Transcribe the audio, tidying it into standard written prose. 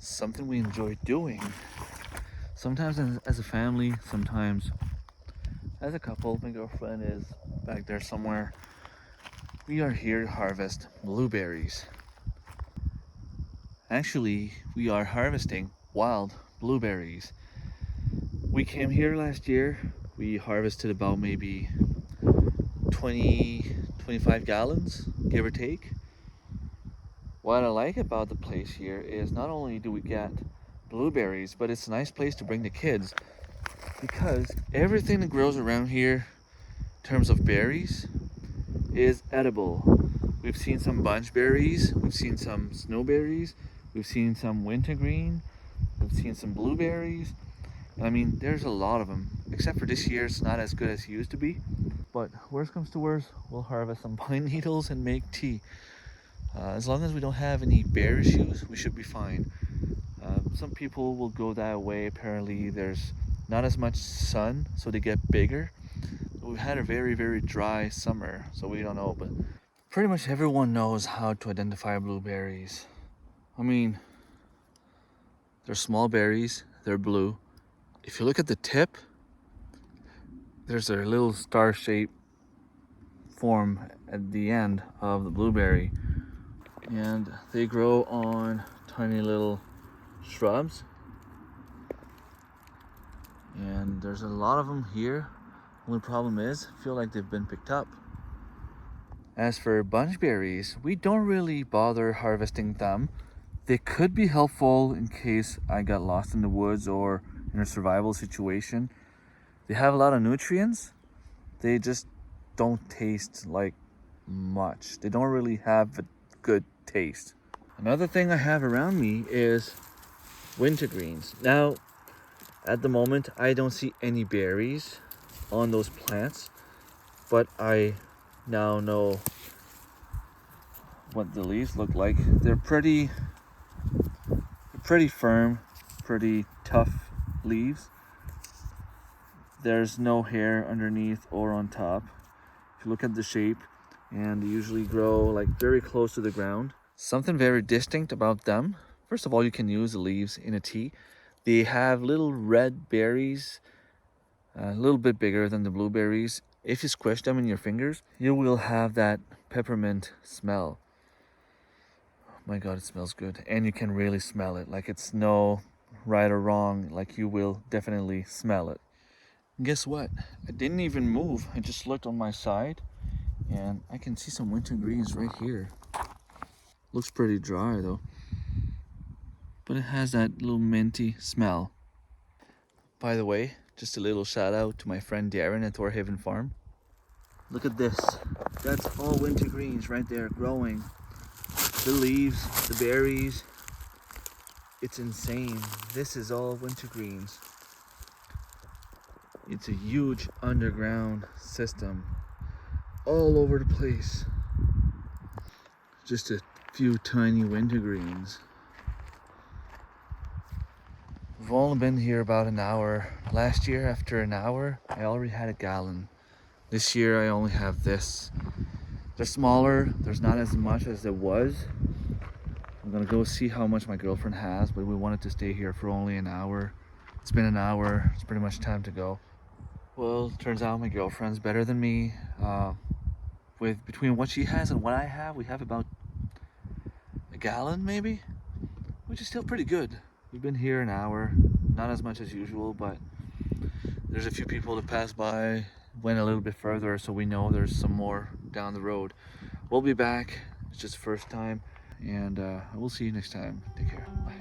something we enjoy doing. Sometimes as a family, sometimes as a couple. My girlfriend is back there somewhere. We are here to harvest blueberries. Actually, we are harvesting wild blueberries. We came here last year. We harvested about maybe 20, 25 gallons, give or take. What I like about the place here is not only do we get blueberries, but it's a nice place to bring the kids because everything that grows around here in terms of berries is edible. We've seen some bunch berries, we've seen some snowberries, we've seen some wintergreen, we've seen some blueberries. And I mean, there's a lot of them, except for this year, it's not as good as it used to be. But worst comes to worst, we'll harvest some pine needles and make tea. As long as we don't have any bear issues, we should be fine. Some people will go that way. Apparently, there's not as much sun, so they get bigger. We've had a very, very dry summer, so we don't know. But pretty much everyone knows how to identify blueberries. I mean, they're small berries, they're blue. If you look at the tip, there's a little star-shaped form at the end of the blueberry. And they grow on tiny little shrubs. And there's a lot of them here. Only problem is, I feel like they've been picked up. As for bunchberries, we don't really bother harvesting them. They could be helpful in case I got lost in the woods or in a survival situation. They have a lot of nutrients. They just don't taste like much. They don't really have a good taste. Another thing I have around me is wintergreens. Now, at the moment, I don't see any berries on those plants, but I now know what the leaves look like. They're pretty firm, pretty tough leaves. There's no hair underneath or on top. If you look at the shape, and they usually grow like very close to the ground. Something very distinct about them. First of all, you can use the leaves in a tea. They have little red berries, a little bit bigger than the blueberries. If you squish them in your fingers, you will have that peppermint smell. Oh my God, it smells good. And you can really smell it. Like it's no right or wrong. Like you will definitely smell it. And guess what? I didn't even move. I just looked on my side and I can see some wintergreens right here. Looks pretty dry though. But it has that little minty smell. By the way, just a little shout out to my friend Darren at Thorhaven Farm. Look at this. That's all wintergreens right there growing. The leaves, the berries. It's insane. This is all wintergreens. It's a huge underground system all over the place. Just a few tiny wintergreens. We've only been here about an hour. Last year, after an hour, I already had a gallon. This year, I only have this. They're smaller. There's not as much as there was. I'm gonna go see how much my girlfriend has, but we wanted to stay here for only an hour. It's been an hour. It's pretty much time to go. Well, turns out my girlfriend's better than me. With between what she has and what I have, we have about a gallon maybe, which is still pretty good. We've been here an hour, not as much as usual, but there's a few people that passed by, went a little bit further, so we know there's some more down the road. We'll be back. It's just the first time, and we'll see you next time. Take care. Bye.